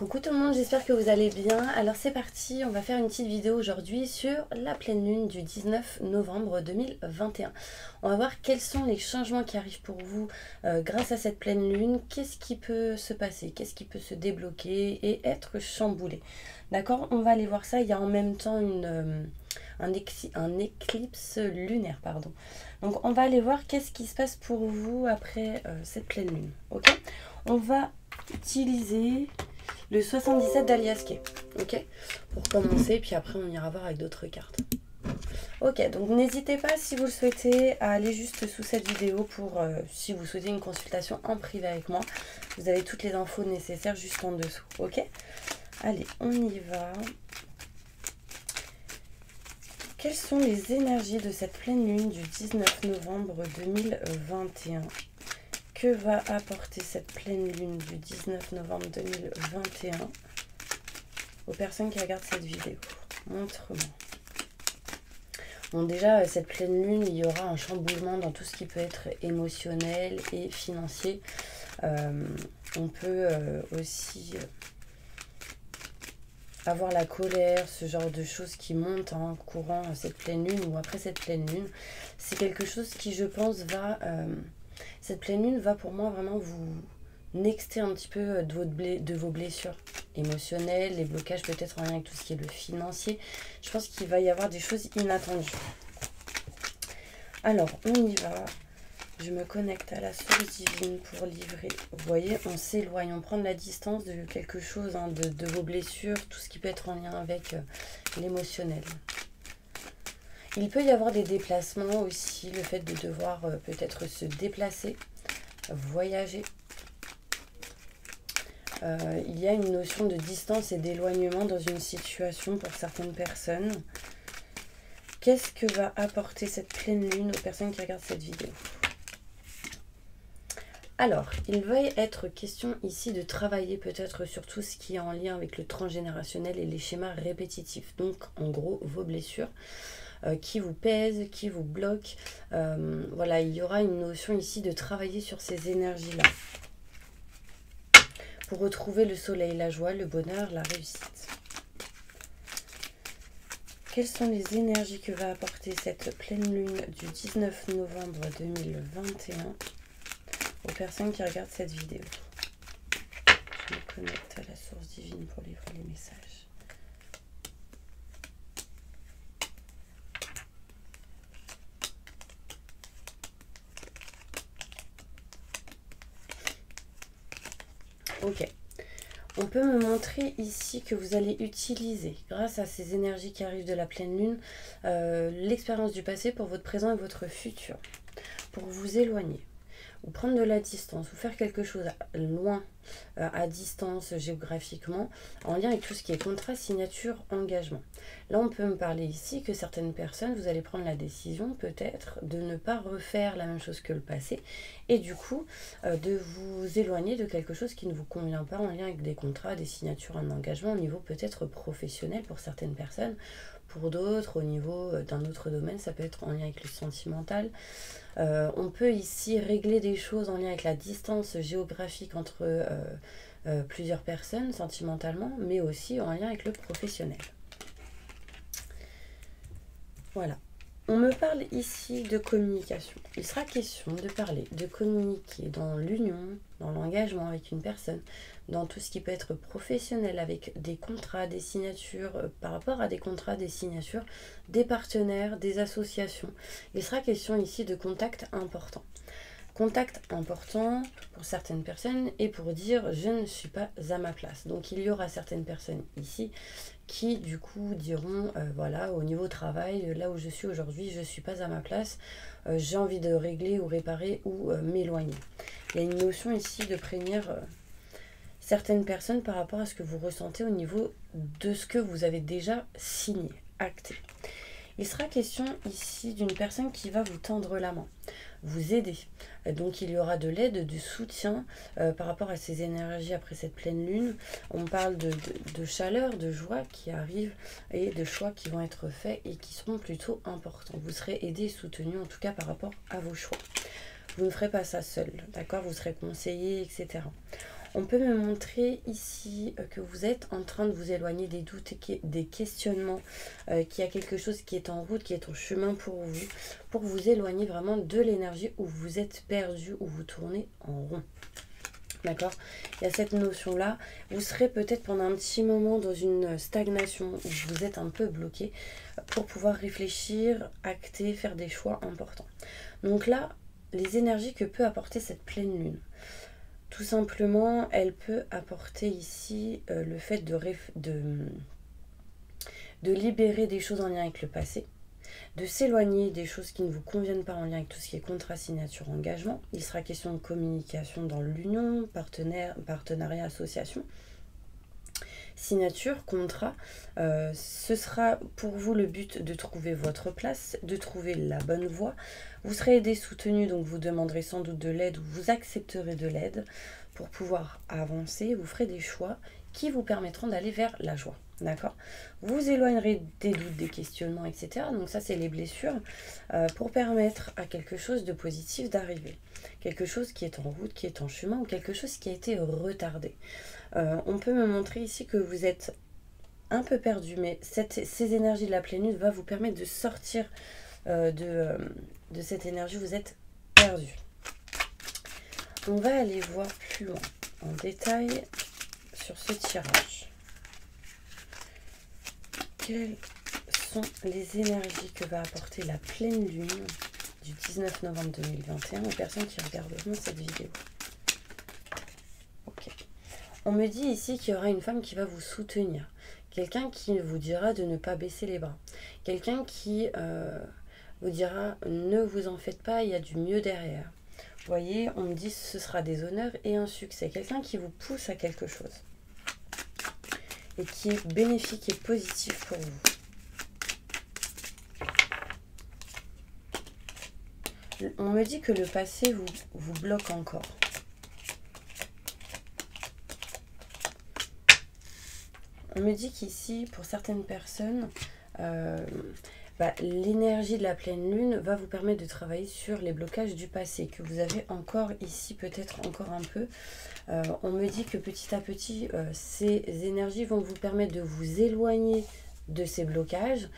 Coucou tout le monde, j'espère que vous allez bien. Alors c'est parti, on va faire une petite vidéo aujourd'hui sur la pleine lune du 19 novembre 2021. On va voir quels sont les changements qui arrivent pour vous grâce à cette pleine lune. Qu'est-ce qui peut se passer, qu'est-ce qui peut se débloquer et être chamboulé. D'accord, on va aller voir ça. Il y a en même temps un éclipse lunaire, pardon. Donc on va aller voir qu'est-ce qui se passe pour vous après cette pleine lune. Ok, on va utiliser le 77 d'Aliaskay, ok, pour commencer, puis après on ira voir avec d'autres cartes. Ok, donc n'hésitez pas si vous le souhaitez à aller juste sous cette vidéo pour, si vous souhaitez une consultation en privé avec moi, vous avez toutes les infos nécessaires juste en dessous, ok. Allez, on y va. Quelles sont les énergies de cette pleine lune du 19 novembre 2021 ? Que va apporter cette pleine lune du 19 novembre 2021 aux personnes qui regardent cette vidéo? Montre-moi. Bon, déjà, cette pleine lune, il y aura un chamboulement dans tout ce qui peut être émotionnel et financier. On peut aussi avoir la colère, ce genre de choses qui montent en courant cette pleine lune ou après cette pleine lune. C'est quelque chose qui, je pense, va... cette pleine lune va pour moi vraiment vous nexter un petit peu de vos blessures émotionnelles, les blocages peut-être en lien avec tout ce qui est le financier. Je pense qu'il va y avoir des choses inattendues. Alors, on y va. Je me connecte à la source divine pour livrer. Vous voyez, on s'éloigne, on prend de la distance de quelque chose, hein, de vos blessures, tout ce qui peut être en lien avec l'émotionnel. Il peut y avoir des déplacements aussi, le fait de devoir peut-être se déplacer, voyager. Il y a une notion de distance et d'éloignement dans une situation pour certaines personnes. Qu'est-ce que va apporter cette pleine lune aux personnes qui regardent cette vidéo? Alors, il va être question ici de travailler peut-être sur tout ce qui est en lien avec le transgénérationnel et les schémas répétitifs. Donc, en gros, vos blessures. Qui vous pèse, qui vous bloque. Voilà, il y aura une notion ici de travailler sur ces énergies-là. Pour retrouver le soleil, la joie, le bonheur, la réussite. Quelles sont les énergies que va apporter cette pleine lune du 19 novembre 2021 aux personnes qui regardent cette vidéo? Je me connecte à la source divine pour livrer les messages. Ok, on peut me montrer ici que vous allez utiliser, grâce à ces énergies qui arrivent de la pleine lune, l'expérience du passé pour votre présent et votre futur, pour vous éloigner, ou prendre de la distance, ou faire quelque chose loin, à distance géographiquement, en lien avec tout ce qui est contrat, signature, engagement. Là, on peut me parler ici que certaines personnes, vous allez prendre la décision peut-être de ne pas refaire la même chose que le passé, et du coup, de vous éloigner de quelque chose qui ne vous convient pas en lien avec des contrats, des signatures, un engagement au niveau peut-être professionnel pour certaines personnes. Pour d'autres, au niveau d'un autre domaine, ça peut être en lien avec le sentimental. On peut ici régler des choses en lien avec la distance géographique entre plusieurs personnes sentimentalement, mais aussi en lien avec le professionnel. Voilà. On me parle ici de communication. Il sera question de parler, de communiquer dans l'union, dans l'engagement avec une personne, dans tout ce qui peut être professionnel avec des contrats, des signatures, par rapport à des contrats, des signatures, des partenaires, des associations. Il sera question ici de contacts importants. Contact important pour certaines personnes et pour dire je ne suis pas à ma place. Donc il y aura certaines personnes ici qui du coup diront voilà, au niveau travail, là où je suis aujourd'hui, je ne suis pas à ma place, j'ai envie de régler ou réparer ou m'éloigner. Il y a une notion ici de prévenir certaines personnes par rapport à ce que vous ressentez au niveau de ce que vous avez déjà signé, acté. Il sera question ici d'une personne qui va vous tendre la main, vous aider. Donc il y aura de l'aide, du soutien par rapport à ces énergies après cette pleine lune. On parle de chaleur, de joie qui arrive et de choix qui vont être faits et qui seront plutôt importants. Vous serez aidé et soutenu en tout cas par rapport à vos choix. Vous ne ferez pas ça seul, d'accord? Vous serez conseillé, etc. On peut me montrer ici que vous êtes en train de vous éloigner des doutes et des questionnements, qu'il y a quelque chose qui est en route, qui est en chemin pour vous éloigner vraiment de l'énergie où vous êtes perdu, où vous tournez en rond. D'accord? Il y a cette notion-là. Vous serez peut-être pendant un petit moment dans une stagnation où vous êtes un peu bloqué pour pouvoir réfléchir, acter, faire des choix importants. Donc là, les énergies que peut apporter cette pleine lune. Tout simplement, elle peut apporter ici le fait de libérer des choses en lien avec le passé, de s'éloigner des choses qui ne vous conviennent pas en lien avec tout ce qui est contrat, signature, engagement. Il sera question de communication dans l'union, partenariat, association. Signature, contrat, ce sera pour vous le but de trouver votre place, de trouver la bonne voie. Vous serez aidé, soutenu, donc vous demanderez sans doute de l'aide ou vous accepterez de l'aide pour pouvoir avancer. Vous ferez des choix qui vous permettront d'aller vers la joie. D'accord? Vous vous éloignerez des doutes, des questionnements, etc. Donc ça, c'est les blessures pour permettre à quelque chose de positif d'arriver. Quelque chose qui est en route, qui est en chemin ou quelque chose qui a été retardé. On peut me montrer ici que vous êtes un peu perdu, mais ces énergies de la pleine lune vont vous permettre de sortir de cette énergie. Vous êtes perdu. On va aller voir plus loin en détail sur ce tirage. Quelles sont les énergies que va apporter la pleine lune du 19 novembre 2021 aux personnes qui regarderont cette vidéo? Ok. On me dit ici qu'il y aura une femme qui va vous soutenir. Quelqu'un qui vous dira de ne pas baisser les bras. Quelqu'un qui vous dira ne vous en faites pas, il y a du mieux derrière. Vous voyez, on me dit ce sera des honneurs et un succès. Quelqu'un qui vous pousse à quelque chose. Et qui est bénéfique et positif pour vous. On me dit que le passé vous bloque encore. On me dit qu'ici, pour certaines personnes, l'énergie de la pleine lune va vous permettre de travailler sur les blocages du passé que vous avez encore ici, peut-être encore un peu. On me dit que petit à petit, ces énergies vont vous permettre de vous éloigner de ces blocages,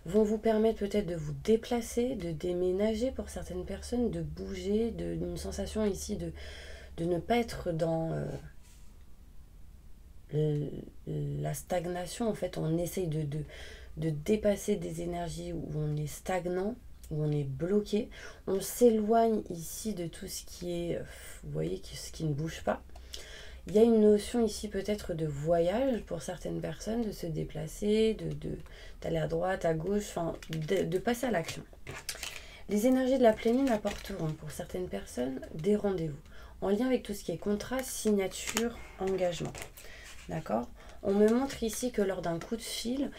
vont vous permettre peut-être de vous déplacer, de déménager pour certaines personnes, de bouger, d'une sensation ici de ne pas être dans la stagnation. En fait, on essaye de dépasser des énergies où on est stagnant, où on est bloqué. On s'éloigne ici de tout ce qui est, vous voyez, ce qui ne bouge pas. Il y a une notion ici peut-être de voyage pour certaines personnes, de se déplacer, d'aller à droite, à gauche, enfin, de passer à l'action. Les énergies de la pleine lune apporteront pour certaines personnes des rendez-vous en lien avec tout ce qui est contrat, signature, engagement. D'accord? On me montre ici que lors d'un coup de fil,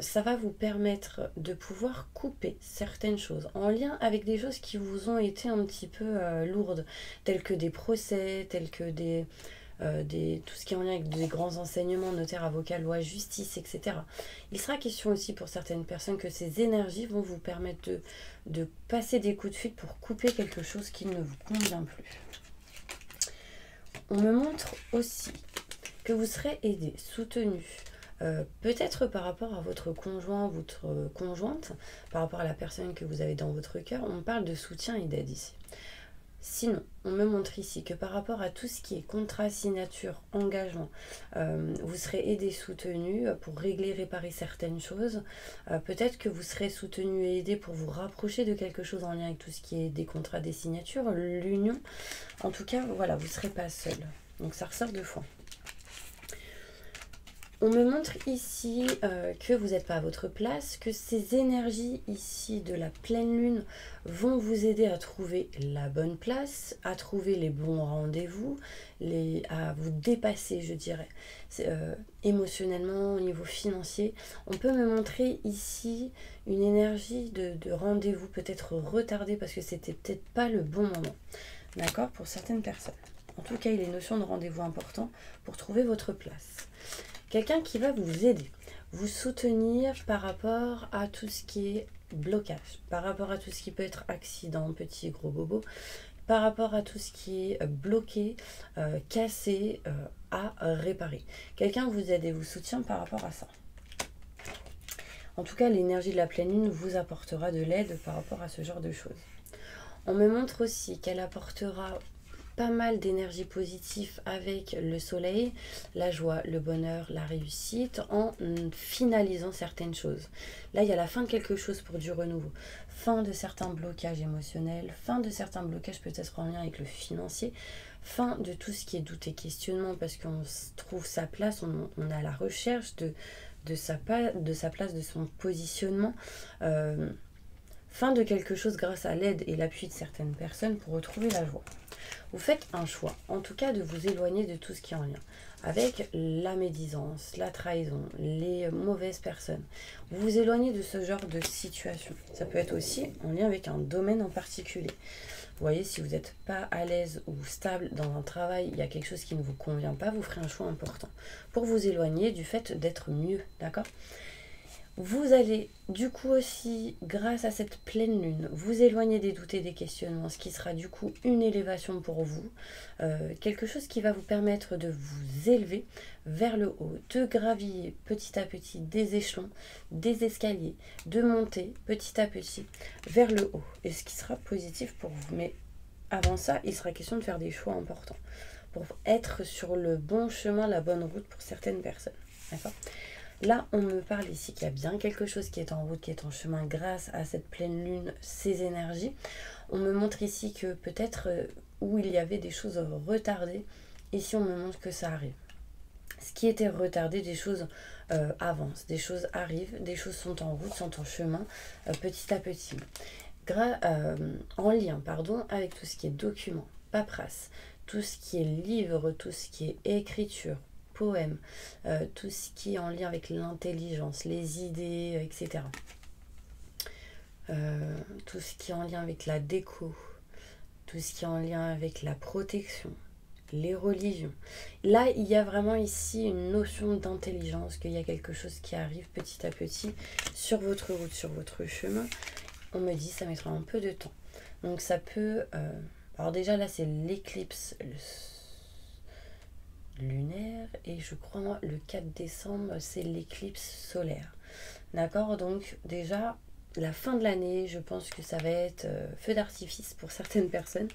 ça va vous permettre de pouvoir couper certaines choses en lien avec des choses qui vous ont été un petit peu lourdes, telles que des procès, telles que tout ce qui est en lien avec des grands enseignements, notaire, avocat, loi, justice, etc. Il sera question aussi pour certaines personnes que ces énergies vont vous permettre de passer des coups de fil pour couper quelque chose qui ne vous convient plus. On me montre aussi que vous serez aidé, soutenu, peut-être par rapport à votre conjoint, votre conjointe, par rapport à la personne que vous avez dans votre cœur. On parle de soutien et d'aide ici. Sinon, on me montre ici que par rapport à tout ce qui est contrat, signature, engagement, vous serez aidé, soutenu pour régler, réparer certaines choses. Peut-être que vous serez soutenu et aidé pour vous rapprocher de quelque chose en lien avec tout ce qui est des contrats, des signatures, l'union. En tout cas, voilà, vous ne serez pas seul. Donc ça ressort deux fois. On me montre ici que vous n'êtes pas à votre place, que ces énergies ici de la pleine lune vont vous aider à trouver la bonne place, à trouver les bons rendez-vous, à vous dépasser, je dirais, émotionnellement, au niveau financier. On peut me montrer ici une énergie de rendez-vous peut-être retardée parce que c'était peut-être pas le bon moment. D'accord? Pour certaines personnes. En tout cas, il est notion de rendez-vous important pour trouver votre place. Quelqu'un qui va vous aider, vous soutenir par rapport à tout ce qui est blocage, par rapport à tout ce qui peut être accident, petit, gros bobo, par rapport à tout ce qui est bloqué, cassé, à réparer. Quelqu'un vous aide et vous soutient par rapport à ça. En tout cas, l'énergie de la pleine lune vous apportera de l'aide par rapport à ce genre de choses. On me montre aussi qu'elle apportera pas mal d'énergie positive avec le soleil, la joie, le bonheur, la réussite, en finalisant certaines choses. Là, il y a la fin de quelque chose pour du renouveau. Fin de certains blocages émotionnels, fin de certains blocages peut-être en lien avec le financier, fin de tout ce qui est doute et questionnement parce qu'on trouve sa place, on est à la recherche de sa place, de son positionnement. Fin de quelque chose grâce à l'aide et l'appui de certaines personnes pour retrouver la joie. Vous faites un choix, en tout cas de vous éloigner de tout ce qui est en lien avec la médisance, la trahison, les mauvaises personnes. Vous vous éloignez de ce genre de situation. Ça peut être aussi en lien avec un domaine en particulier. Vous voyez, si vous n'êtes pas à l'aise ou stable dans un travail, il y a quelque chose qui ne vous convient pas, vous ferez un choix important pour vous éloigner du fait d'être mieux, d'accord ? Vous allez du coup aussi, grâce à cette pleine lune, vous éloigner des doutes et des questionnements, ce qui sera du coup une élévation pour vous, quelque chose qui va vous permettre de vous élever vers le haut, de gravir petit à petit des échelons, des escaliers, de monter petit à petit vers le haut, et ce qui sera positif pour vous. Mais avant ça, il sera question de faire des choix importants pour être sur le bon chemin, la bonne route pour certaines personnes, d'accord ? Là, on me parle ici qu'il y a bien quelque chose qui est en route, qui est en chemin grâce à cette pleine lune, ces énergies. On me montre ici que peut-être où il y avait des choses retardées, ici on me montre que ça arrive. Ce qui était retardé, des choses avancent, des choses arrivent, des choses sont en route, sont en chemin, petit à petit. En lien, avec tout ce qui est document, paperasse, tout ce qui est livre, tout ce qui est écriture, poème, tout ce qui est en lien avec l'intelligence, les idées, etc. Tout ce qui est en lien avec la déco, tout ce qui est en lien avec la protection, les religions. Là, il y a vraiment ici une notion d'intelligence, qu'il y a quelque chose qui arrive petit à petit sur votre route, sur votre chemin. On me dit ça mettra un peu de temps. Donc ça peut... alors déjà là, c'est l'éclipse lunaire et je crois le 4 décembre c'est l'éclipse solaire, d'accord? Donc déjà la fin de l'année, je pense que ça va être feu d'artifice pour certaines personnes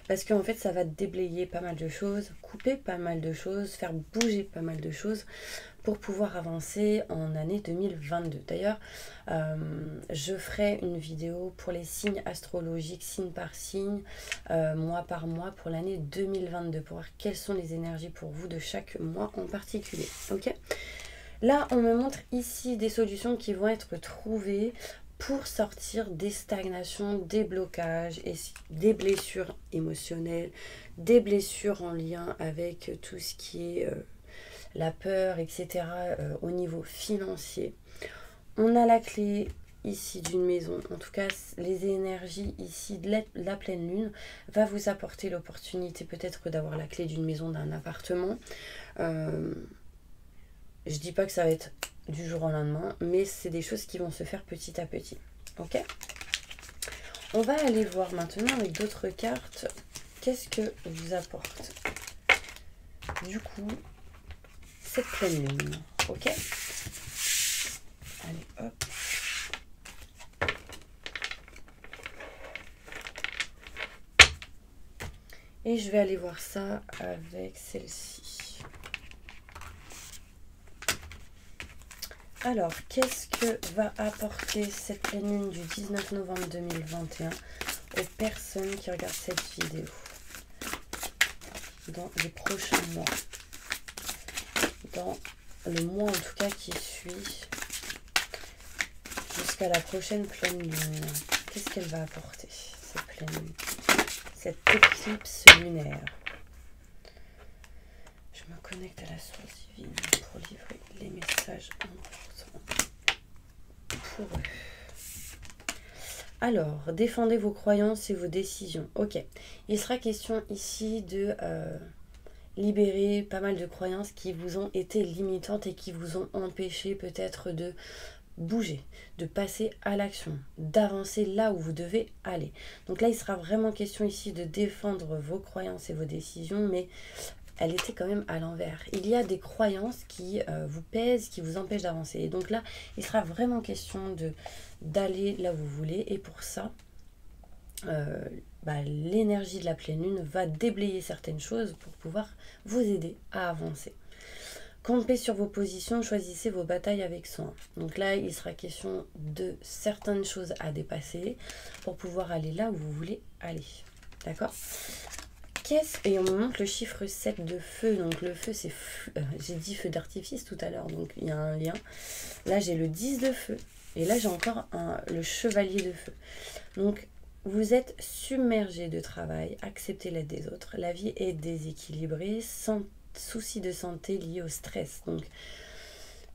parce qu'en fait ça va déblayer pas mal de choses, couper pas mal de choses, faire bouger pas mal de choses pour pouvoir avancer en année 2022. D'ailleurs, je ferai une vidéo pour les signes astrologiques, signe par signe, mois par mois, pour l'année 2022, pour voir quelles sont les énergies pour vous de chaque mois en particulier. Ok ? Là, on me montre ici des solutions qui vont être trouvées pour sortir des stagnations, des blocages, et des blessures émotionnelles, des blessures en lien avec tout ce qui est... la peur, etc. Au niveau financier. On a la clé ici d'une maison. En tout cas, les énergies ici de la pleine lune va vous apporter l'opportunité peut-être d'avoir la clé d'une maison, d'un appartement. Je dis pas que ça va être du jour au lendemain, mais c'est des choses qui vont se faire petit à petit. Ok ? On va aller voir maintenant avec d'autres cartes qu'est-ce que vous apporte. Du coup, cette pleine lune, ok? Allez, hop. Et je vais aller voir ça avec celle-ci. Alors, qu'est-ce que va apporter cette pleine lune du 19 novembre 2021 aux personnes qui regardent cette vidéo dans les prochains mois? Dans le mois en tout cas qui suit jusqu'à la prochaine pleine lune. Qu'est-ce qu'elle va apporter, cette pleine lune, cette éclipse lunaire? Je me connecte à la source divine pour livrer les messages importants pour eux. Alors, défendez vos croyances et vos décisions. Ok, il sera question ici de... libérer pas mal de croyances qui vous ont été limitantes et qui vous ont empêché peut-être de bouger, de passer à l'action, d'avancer là où vous devez aller. Donc là, il sera vraiment question ici de défendre vos croyances et vos décisions, mais elle était quand même à l'envers. Il y a des croyances qui vous pèsent, qui vous empêchent d'avancer. Et donc là, il sera vraiment question d'aller là où vous voulez. Et pour ça, l'énergie de la pleine lune va déblayer certaines choses pour pouvoir vous aider à avancer. Campez sur vos positions, choisissez vos batailles avec soin. Donc là, il sera question de certaines choses à dépasser pour pouvoir aller là où vous voulez aller. D'accord ? Et on me montre le chiffre 7 de feu. Donc le feu, c'est j'ai dit feu d'artifice tout à l'heure, donc il y a un lien. Là, j'ai le 10 de feu. Et là, j'ai encore le chevalier de feu. Donc, vous êtes submergé de travail, acceptez l'aide des autres. La vie est déséquilibrée, sans souci de santé liés au stress. Donc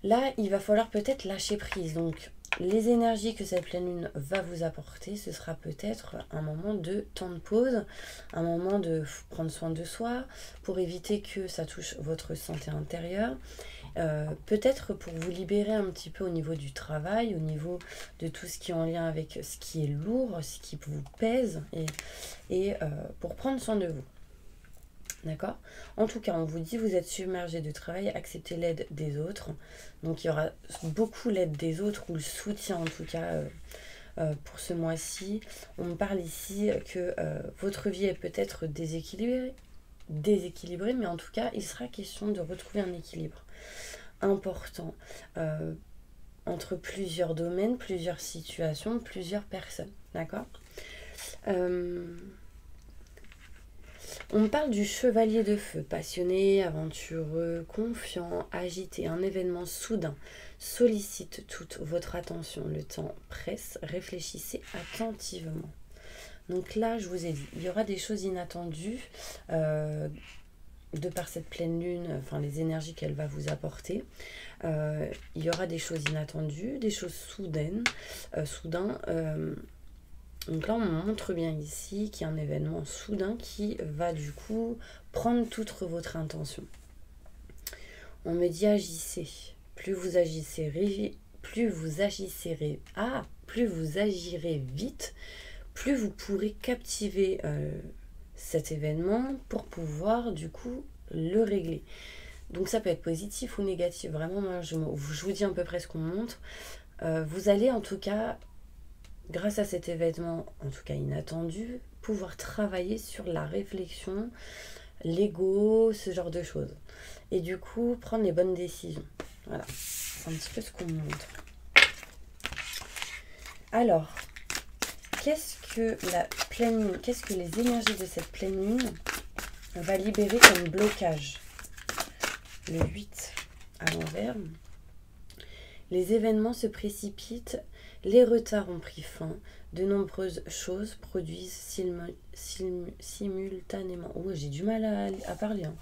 là, il va falloir peut-être lâcher prise. Donc les énergies que cette pleine lune va vous apporter, ce sera peut-être un moment de temps de pause, un moment de prendre soin de soi pour éviter que ça touche votre santé intérieure. Peut-être pour vous libérer un petit peu au niveau du travail, au niveau de tout ce qui est en lien avec ce qui est lourd, ce qui vous pèse, et pour prendre soin de vous. D'accord ? En tout cas, on vous dit, vous êtes submergé de travail, acceptez l'aide des autres. Donc il y aura beaucoup l'aide des autres, ou le soutien en tout cas pour ce mois-ci. On me parle ici que votre vie est peut-être déséquilibrée, mais en tout cas, il sera question de retrouver un équilibre important entre plusieurs domaines, plusieurs situations, plusieurs personnes. D'accord ? On me parle du chevalier de feu, passionné, aventureux, confiant, agité. Un événement soudain sollicite toute votre attention. Le temps presse, réfléchissez attentivement. Donc là, je vous ai dit, il y aura des choses inattendues de par cette pleine lune, enfin les énergies qu'elle va vous apporter. Il y aura des choses inattendues, des choses soudaines, donc là, on me montre bien ici qu'il y a un événement soudain qui va du coup prendre toute votre intention. On me dit agissez. Plus vous agirez vite, plus vous pourrez captiver cet événement pour pouvoir du coup le régler. Donc ça peut être positif ou négatif. Vraiment, moi, je vous dis à peu près ce qu'on montre. Vous allez en tout cas, grâce à cet événement, en tout cas inattendu, pouvoir travailler sur la réflexion, l'ego, ce genre de choses. Et du coup, prendre les bonnes décisions. Voilà, c'est un petit peu ce qu'on montre. Alors, qu'est-ce que les énergies de cette pleine lune va libérer comme blocage ? Le 8 à l'envers. Les événements se précipitent, les retards ont pris fin, de nombreuses choses produisent simultanément. Oh, j'ai du mal à parler. Hein.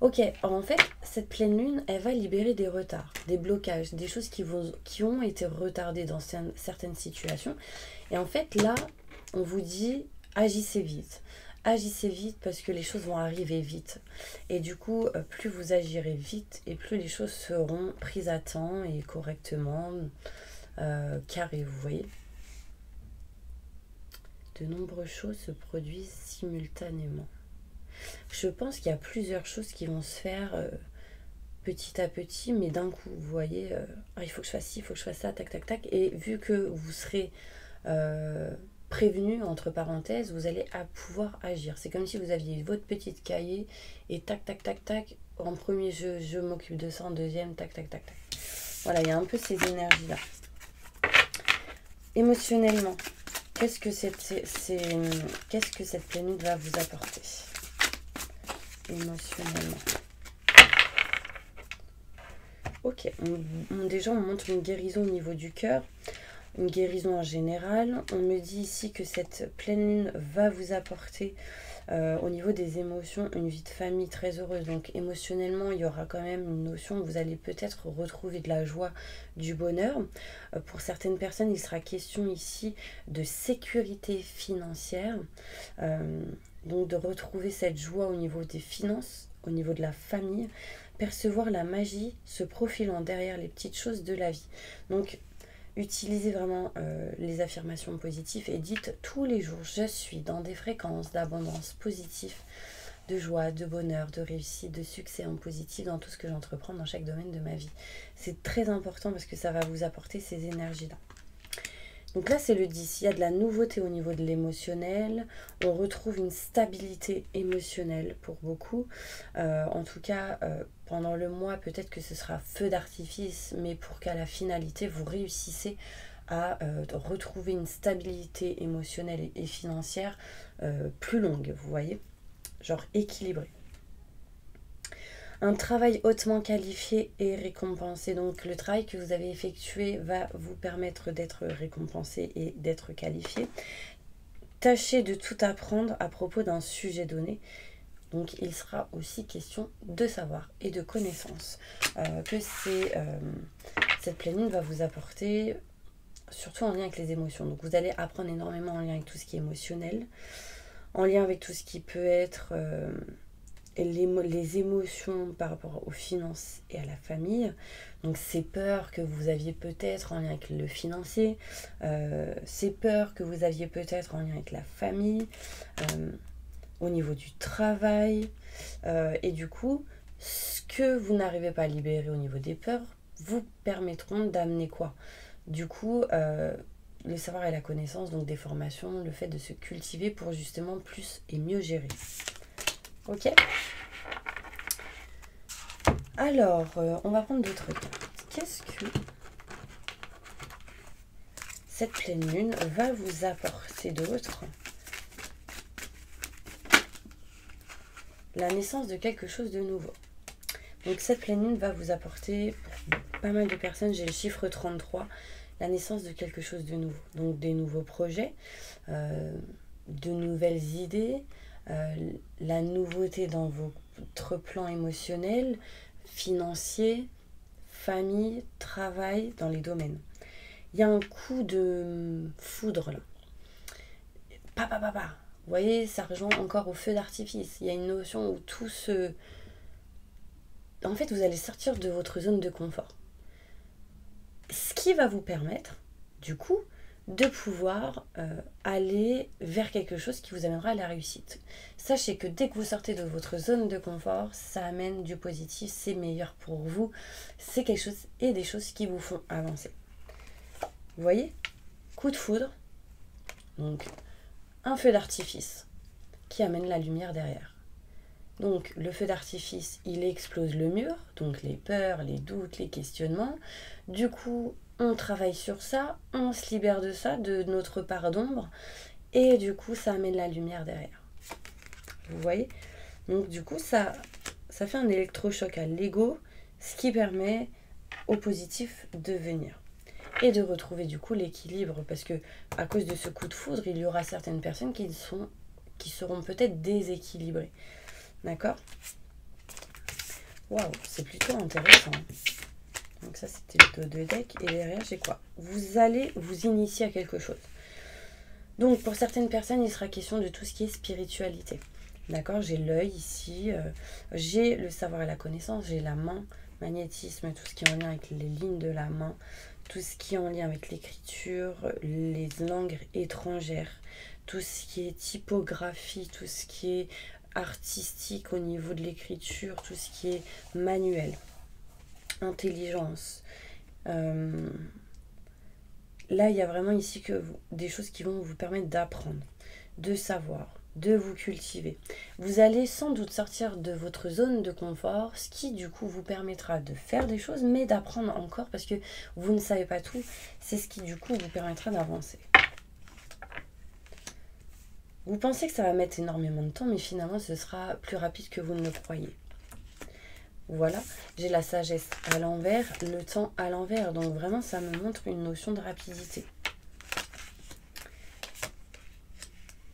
Ok, alors en fait, cette pleine lune, elle va libérer des retards, des blocages, des choses qui ont été retardées dans certaines situations. Et en fait, là, on vous dit, agissez vite. Agissez vite parce que les choses vont arriver vite. Et du coup, plus vous agirez vite et plus les choses seront prises à temps et correctement, carrées, vous voyez. De nombreuses choses se produisent simultanément. Je pense qu'il y a plusieurs choses qui vont se faire petit à petit, mais d'un coup, vous voyez, il faut que je fasse ci, il faut que je fasse ça, tac, tac, tac. Et vu que vous serez prévenu, entre parenthèses, vous allez pouvoir agir. C'est comme si vous aviez votre petite cahier et tac, tac, tac, tac. En premier, je m'occupe de ça. En deuxième, tac, tac, tac, tac. Voilà, il y a un peu ces énergies-là. Émotionnellement, qu'est-ce que cette pleine lune va vous apporter émotionnellement? Ok, déjà on montre une guérison au niveau du cœur, une guérison en général. On me dit ici que cette pleine lune va vous apporter au niveau des émotions une vie de famille très heureuse. Donc émotionnellement, il y aura quand même une notion où vous allez peut-être retrouver de la joie, du bonheur. Pour certaines personnes, il sera question ici de sécurité financière. Donc de retrouver cette joie au niveau des finances, au niveau de la famille, percevoir la magie se profilant derrière les petites choses de la vie. Donc Utilisez vraiment les affirmations positives et dites tous les jours, je suis dans des fréquences d'abondance positive, de joie, de bonheur, de réussite, de succès en positif dans tout ce que j'entreprends dans chaque domaine de ma vie. C'est très important parce que ça va vous apporter ces énergies-là. Donc là, c'est le 10. Il y a de la nouveauté au niveau de l'émotionnel. On retrouve une stabilité émotionnelle pour beaucoup. En tout cas, pendant le mois, peut-être que ce sera feu d'artifice, mais pour qu'à la finalité, vous réussissez à retrouver une stabilité émotionnelle et financière plus longue, vous voyez, genre équilibrée. Un travail hautement qualifié et récompensé. Donc le travail que vous avez effectué va vous permettre d'être récompensé et d'être qualifié. Tâchez de tout apprendre à propos d'un sujet donné. Donc il sera aussi question de savoir et de connaissance que cette pleine lune va vous apporter, surtout en lien avec les émotions. Donc vous allez apprendre énormément en lien avec tout ce qui est émotionnel, en lien avec tout ce qui peut être les émotions par rapport aux finances et à la famille. Donc ces peurs que vous aviez peut-être en lien avec le financier, ces peurs que vous aviez peut-être en lien avec la famille, au niveau du travail, et du coup ce que vous n'arrivez pas à libérer au niveau des peurs vous permettront d'amener quoi? Du coup le savoir et la connaissance, donc des formations, le fait de se cultiver pour justement plus et mieux gérer. Ok. Alors, on va prendre d'autres cartes. Qu'est-ce que cette pleine lune va vous apporter d'autre? La naissance de quelque chose de nouveau. Donc cette pleine lune va vous apporter, pour pas mal de personnes, j'ai le chiffre 33, la naissance de quelque chose de nouveau. Donc des nouveaux projets, de nouvelles idées, la nouveauté dans votre plan émotionnel, financier, famille, travail, dans les domaines. Il y a un coup de foudre là. Vous voyez, ça rejoint encore au feu d'artifice. Il y a une notion où tout se... En fait, vous allez sortir de votre zone de confort. Ce qui va vous permettre, du coup, de pouvoir aller vers quelque chose qui vous amènera à la réussite. Sachez que dès que vous sortez de votre zone de confort, ça amène du positif, c'est meilleur pour vous, c'est quelque chose et des choses qui vous font avancer. Vous voyez? Coup de foudre, donc un feu d'artifice qui amène la lumière derrière. Donc le feu d'artifice, il explose le mur, donc les peurs, les doutes, les questionnements. Du coup, on travaille sur ça, on se libère de ça, de notre part d'ombre, et du coup, ça amène la lumière derrière. Vous voyez? Donc du coup, ça fait un électrochoc à l'ego, ce qui permet au positif de venir. Et de retrouver du coup l'équilibre, parce que à cause de ce coup de foudre, il y aura certaines personnes qui seront peut-être déséquilibrées. D'accord? Waouh, c'est plutôt intéressant. Donc ça, c'était le dos de deck. Et derrière, j'ai quoi? Vous allez vous initier à quelque chose. Donc, pour certaines personnes, il sera question de tout ce qui est spiritualité. D'accord? J'ai l'œil ici. J'ai le savoir et la connaissance. J'ai la main, magnétisme, tout ce qui est en lien avec les lignes de la main. Tout ce qui est en lien avec l'écriture, les langues étrangères. Tout ce qui est typographie, tout ce qui est artistique au niveau de l'écriture, tout ce qui est manuel. Intelligence. Là, il y a vraiment ici des choses qui vont vous permettre d'apprendre, de savoir, de vous cultiver. Vous allez sans doute sortir de votre zone de confort, ce qui du coup vous permettra de faire des choses, mais d'apprendre encore parce que vous ne savez pas tout. C'est ce qui du coup vous permettra d'avancer. Vous pensez que ça va mettre énormément de temps, mais finalement ce sera plus rapide que vous ne le croyez. Voilà, j'ai la sagesse à l'envers, le temps à l'envers. Donc vraiment, ça me montre une notion de rapidité.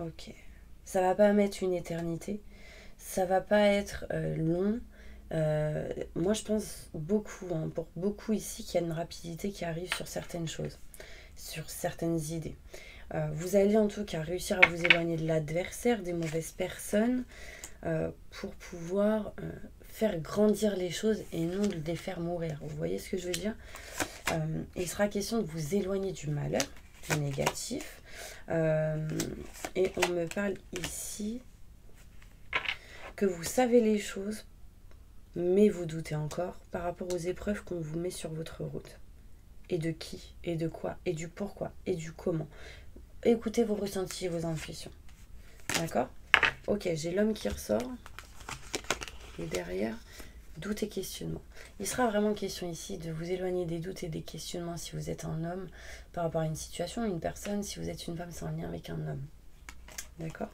Ok. Ça va pas mettre une éternité. Ça va pas être long. Moi, je pense beaucoup, pour beaucoup ici, qu'il y a une rapidité qui arrive sur certaines choses, sur certaines idées. Vous allez en tout cas réussir à vous éloigner de l'adversaire, des mauvaises personnes, pour pouvoir faire grandir les choses et non de les faire mourir. Vous voyez ce que je veux dire? Il sera question de vous éloigner du malheur, du négatif. Et on me parle ici que vous savez les choses, mais vous doutez encore par rapport aux épreuves qu'on vous met sur votre route. Et de qui, et de quoi, et du pourquoi, et du comment. Écoutez vos ressentis et vos intuitions. D'accord? Ok, j'ai l'homme qui ressort. Et derrière, doute et questionnement. Il sera vraiment question ici de vous éloigner des doutes et des questionnements si vous êtes un homme par rapport à une situation, une personne. Si vous êtes une femme, c'est en lien avec un homme. D'accord?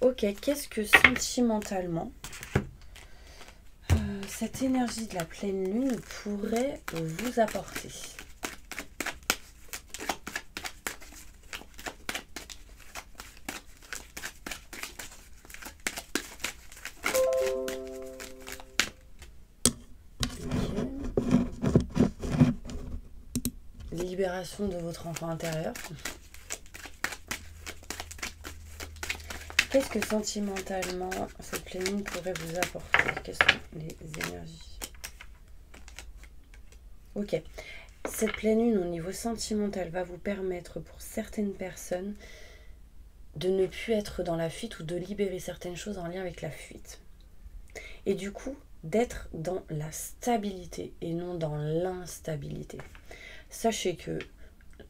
Ok, qu'est-ce que sentimentalement cette énergie de la pleine lune pourrait vous apporter? Libération de votre enfant intérieur. Qu'est-ce que sentimentalement cette pleine lune pourrait vous apporter? Quelles sont les énergies? Ok. Cette pleine lune au niveau sentimental va vous permettre pour certaines personnes de ne plus être dans la fuite ou de libérer certaines choses en lien avec la fuite. Et du coup, d'être dans la stabilité et non dans l'instabilité. Sachez que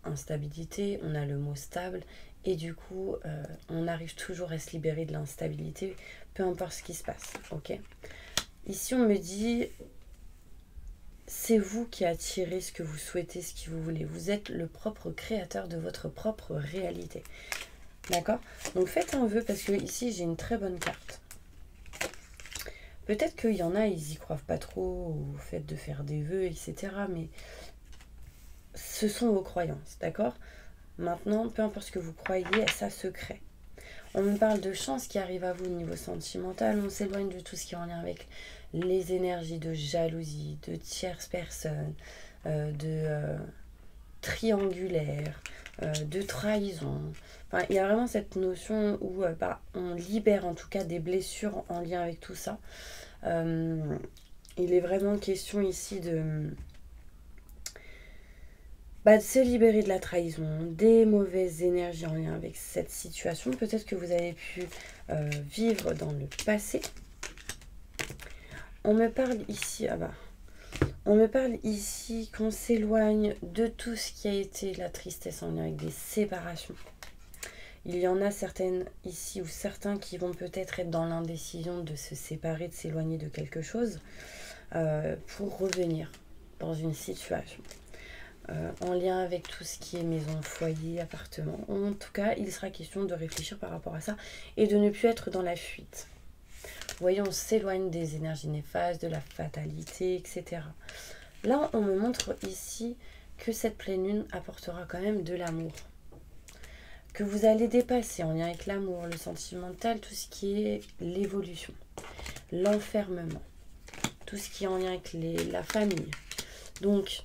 instabilité, on a le mot stable et du coup, on arrive toujours à se libérer de l'instabilité, peu importe ce qui se passe. Ok. Ici, on me dit, c'est vous qui attirez ce que vous souhaitez, ce que vous voulez. Vous êtes le propre créateur de votre propre réalité. D'accord? Donc faites un vœu parce que ici, j'ai une très bonne carte. Peut-être qu'il y en a, ils y croient pas trop au fait de faire des vœux, etc. Mais ce sont vos croyances, d'accord? Maintenant, peu importe ce que vous croyez, ça se crée. On me parle de chance qui arrive à vous au niveau sentimental. On s'éloigne de tout ce qui est en lien avec les énergies de jalousie, de tierces personnes, de triangulaire, de trahison. Enfin, il y a vraiment cette notion où on libère en tout cas des blessures en lien avec tout ça. Il est vraiment question ici de se libérer de la trahison, des mauvaises énergies en lien avec cette situation. Peut-être que vous avez pu vivre dans le passé. On me parle ici, on me parle ici qu'on s'éloigne de tout ce qui a été la tristesse en lien avec des séparations. Il y en a certaines ici ou certains qui vont peut-être être dans l'indécision de se séparer, de s'éloigner de quelque chose pour revenir dans une situation. En lien avec tout ce qui est maison, foyer, appartement. En tout cas, il sera question de réfléchir par rapport à ça et de ne plus être dans la fuite. Vous voyez, on s'éloigne des énergies néfastes, de la fatalité, etc. Là, on me montre ici que cette pleine lune apportera quand même de l'amour. Que vous allez dépasser en lien avec l'amour, le sentimental, tout ce qui est l'évolution, l'enfermement, tout ce qui est en lien avec la famille. Donc,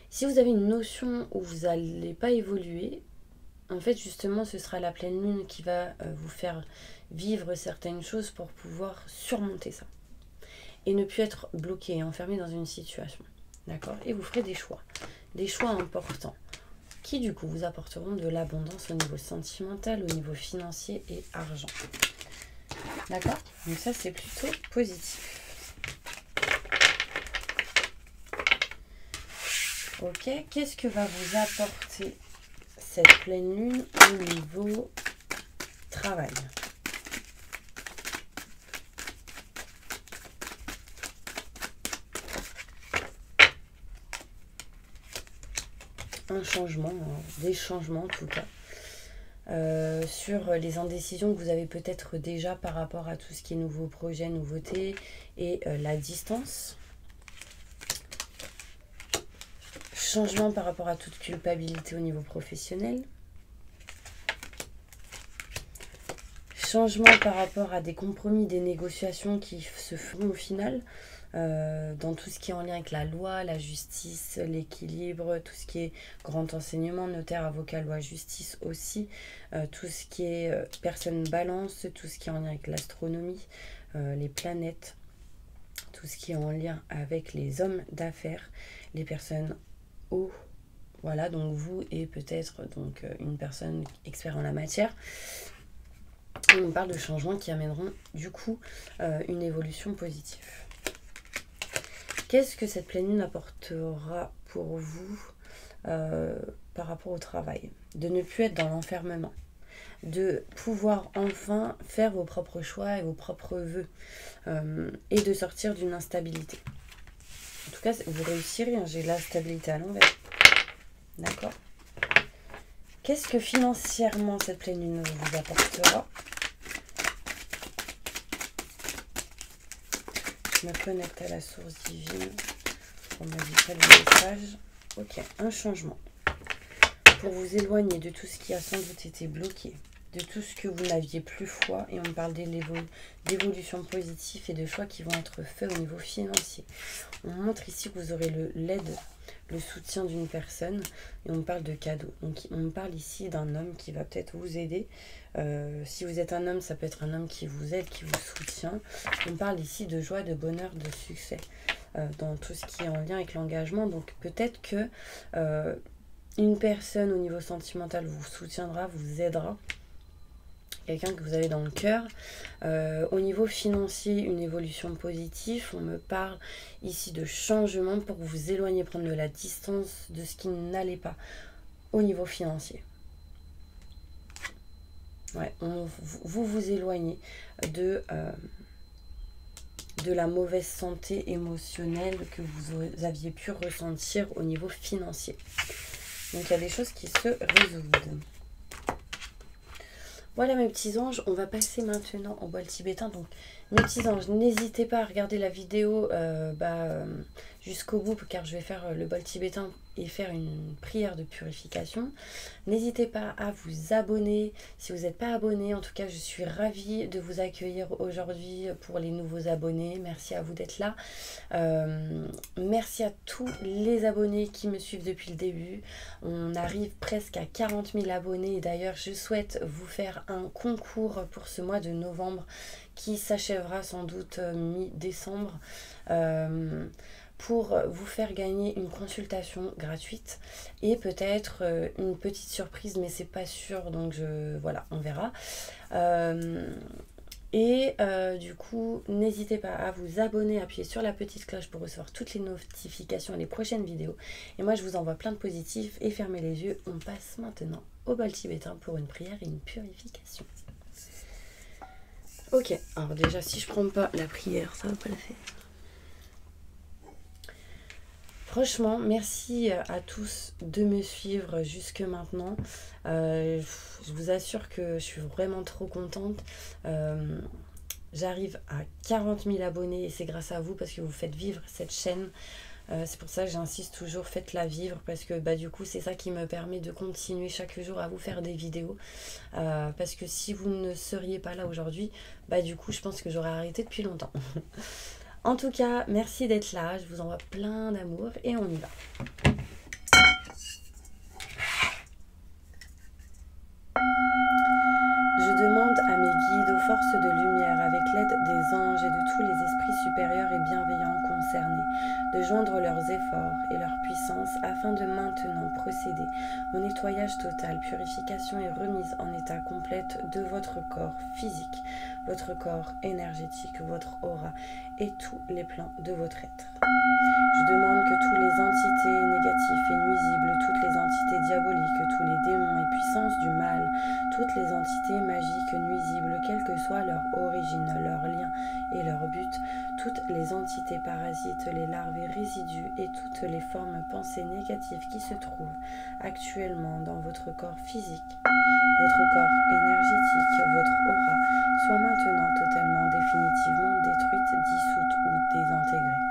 si vous avez une notion où vous n'allez pas évoluer, en fait, justement, ce sera la pleine lune qui va vous faire vivre certaines choses pour pouvoir surmonter ça. Et ne plus être bloqué et enfermé dans une situation. D'accord? Et vous ferez des choix importants, qui du coup vous apporteront de l'abondance au niveau sentimental, au niveau financier et argent. D'accord? Donc ça, c'est plutôt positif. Ok, qu'est-ce que va vous apporter cette pleine lune au niveau travail? Un changement, des changements en tout cas. Sur les indécisions que vous avez peut-être déjà par rapport à tout ce qui est nouveaux projets, nouveautés et la distance. Changement par rapport à toute culpabilité au niveau professionnel. Changement par rapport à des compromis, des négociations qui se feront au final. Dans tout ce qui est en lien avec la loi, la justice, l'équilibre, tout ce qui est grand enseignement, notaire, avocat, loi, justice aussi, tout ce qui est personne balance, tout ce qui est en lien avec l'astronomie, les planètes, tout ce qui est en lien avec les hommes d'affaires, les personnes hauts, voilà, donc vous et peut-être donc une personne experte en la matière. Et on parle de changements qui amèneront du coup une évolution positive. Qu'est-ce que cette pleine lune apportera pour vous par rapport au travail? De ne plus être dans l'enfermement, de pouvoir enfin faire vos propres choix et vos propres vœux, et de sortir d'une instabilité. En tout cas, vous réussirez, hein, j'ai la stabilité à l'envers. D'accord. Qu'est-ce que financièrement cette pleine lune vous apportera? Je me connecte à la source divine. On m'a dit pas le message. Ok, un changement. Pour vous éloigner de tout ce qui a sans doute été bloqué, de tout ce que vous n'aviez plus foi, et on parle d'évolution positive et de choix qui vont être faits au niveau financier. On montre ici que vous aurez l'aide, le soutien d'une personne, et on parle de cadeaux. Donc on parle ici d'un homme qui va peut-être vous aider. Si vous êtes un homme, ça peut être un homme qui vous aide, qui vous soutient. On parle ici de joie, de bonheur, de succès, dans tout ce qui est en lien avec l'engagement. Donc peut-être que une personne au niveau sentimental vous soutiendra, vous aidera. Quelqu'un que vous avez dans le cœur. Au niveau financier, une évolution positive. On me parle ici de changement pour vous éloigner, prendre de la distance de ce qui n'allait pas au niveau financier. Ouais, vous éloignez de la mauvaise santé émotionnelle que vous aviez pu ressentir au niveau financier. Donc il y a des choses qui se résoudent. Voilà mes petits anges, on va passer maintenant au bol tibétain. Donc mes petits anges, n'hésitez pas à regarder la vidéo jusqu'au bout, car je vais faire le bol tibétain et faire une prière de purification. N'hésitez pas à vous abonner si vous n'êtes pas abonné. En tout cas, je suis ravie de vous accueillir aujourd'hui pour les nouveaux abonnés. Merci à vous d'être là. Merci à tous les abonnés qui me suivent depuis le début. On arrive presque à 40 000 abonnés. D'ailleurs, je souhaite vous faire un concours pour ce mois de novembre qui s'achèvera sans doute mi-décembre. Pour vous faire gagner une consultation gratuite et peut-être une petite surprise, mais c'est pas sûr, donc voilà, on verra. Du coup, n'hésitez pas à vous abonner, appuyer sur la petite cloche pour recevoir toutes les notifications et les prochaines vidéos. Et moi, je vous envoie plein de positifs et fermez les yeux. On passe maintenant au bol tibétain pour une prière et une purification. Ok, alors déjà, si je prends pas la prière, ça va pas le faire. Franchement, merci à tous de me suivre jusque maintenant. Je vous assure que je suis vraiment trop contente. J'arrive à 40 000 abonnés et c'est grâce à vous parce que vous faites vivre cette chaîne. C'est pour ça que j'insiste toujours, faites-la vivre parce que du coup c'est ça qui me permet de continuer chaque jour à vous faire des vidéos. Parce que si vous ne seriez pas là aujourd'hui, du coup je pense que j'aurais arrêté depuis longtemps. En tout cas, merci d'être là, je vous envoie plein d'amour et on y va. Je demande à mes guides, aux forces de lumière, avec l'aide des anges et de tous les esprits supérieurs et bienveillants concernés, de joindre leurs efforts et leur puissance afin de maintenant procéder au nettoyage total, purification et remise en état complète de votre corps physique, votre corps énergétique, votre aura et tous les plans de votre être. Je demande que tous les entités négatives et nuisibles, toutes les entités diaboliques, tous les démons et puissances du mal, toutes les entités magiques nuisibles, quelle que soit leur origine, leur lien et leur but, toutes les entités parasites, les larves et résidus et toutes les formes pensées négatives qui se trouvent actuellement dans votre corps physique, votre corps énergétique, votre aura, soient maintenant totalement, définitivement détruites, dissoutes ou désintégrées.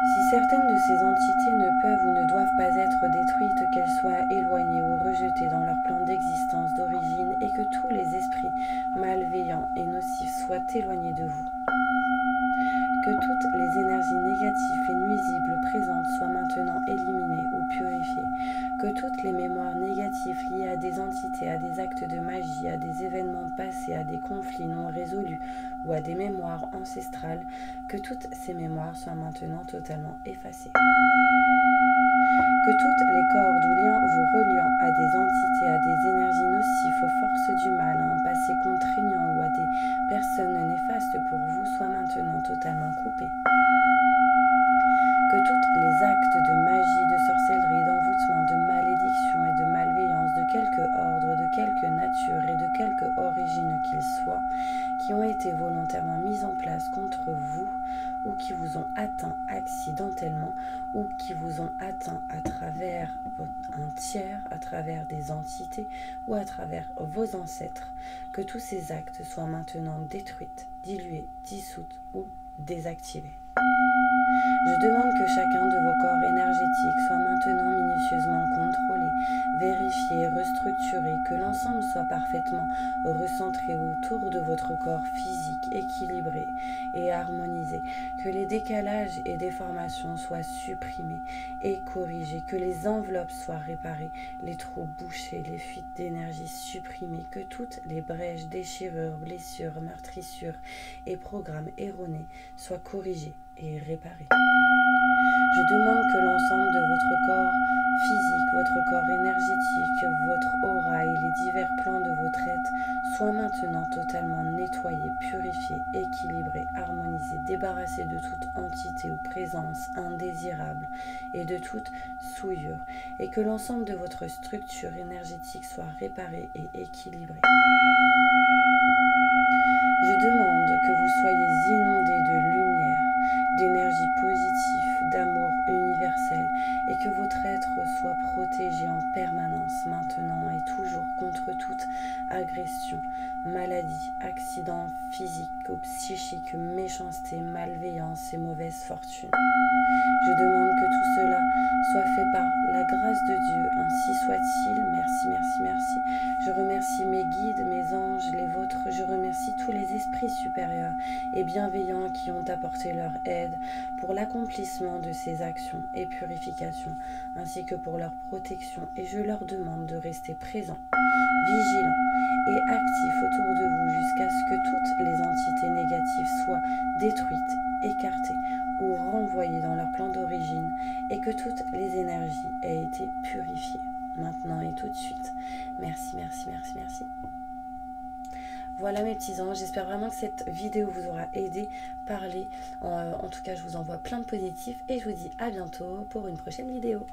Si certaines de ces entités ne peuvent ou ne doivent pas être détruites, qu'elles soient éloignées ou rejetées dans leur plan d'existence d'origine et que tous les esprits malveillants et nocifs soient éloignés de vous. Que toutes les énergies négatives et nuisibles présentes soient maintenant éliminées ou purifiées. Que toutes les mémoires négatives liées à des entités, à des actes de magie, à des événements passés, à des conflits non résolus ou à des mémoires ancestrales, que toutes ces mémoires soient maintenant totalement effacées. Que toutes les cordes ou liens vous reliant à des entités, à des énergies nocives, aux forces du mal, à un passé contraignant ou à des personnes néfastes pour vous soient maintenant totalement coupées. Que tous les actes de magie, de sorcellerie, d'envoûtement, de malédiction et de malveillance, de quelque ordre, de quelque nature et de quelque origine qu'ils soient, qui ont été volontairement mis en place contre vous, ou qui vous ont atteint accidentellement, ou qui vous ont atteint à travers un tiers, à travers des entités, ou à travers vos ancêtres, que tous ces actes soient maintenant détruits, dilués, dissoutes ou désactivés. Je demande que chacun de vos corps énergétiques soit maintenant minutieusement contrôlé, vérifié, restructuré, que l'ensemble soit parfaitement recentré autour de votre corps physique, équilibré et harmonisé, que les décalages et déformations soient supprimés et corrigés, que les enveloppes soient réparées, les trous bouchés, les fuites d'énergie supprimées, que toutes les brèches, déchirures, blessures, meurtrissures et programmes erronés soient corrigés et réparés. Je demande que l'ensemble de votre corps physique, votre corps énergétique, votre aura et les divers plans de votre être soient maintenant totalement nettoyés, purifiés, équilibrés, harmonisés, débarrassés de toute entité ou présence indésirable et de toute souillure, et que l'ensemble de votre structure énergétique soit réparé et équilibré. Je demande que vous soyez inondés de lumière, d'énergie positive, d'amour universel, et que votre être soit protégé en permanence maintenant et toujours contre toute agression, maladie, accident physique ou psychique, méchanceté, malveillance et mauvaise fortune. Je demande que tout cela soit fait par la grâce de Dieu, ainsi soit-il. Merci, merci, merci. Je remercie mes guides, mes anges, les vôtres. Je remercie tous les esprits supérieurs et bienveillants qui ont apporté leur aide pour l'accomplissement de ces actions et purifications, ainsi que pour leur protection. Et je leur demande de rester présents, vigilants et actifs autour de vous jusqu'à ce que toutes les entités négatives soient détruites, écartées ou renvoyées dans leur plan d'origine et que toutes les énergies aient été purifiées, maintenant et tout de suite. Merci, merci, merci, merci. Voilà mes petits anges, j'espère vraiment que cette vidéo vous aura aidé, parlé. En tout cas, je vous envoie plein de positifs et je vous dis à bientôt pour une prochaine vidéo.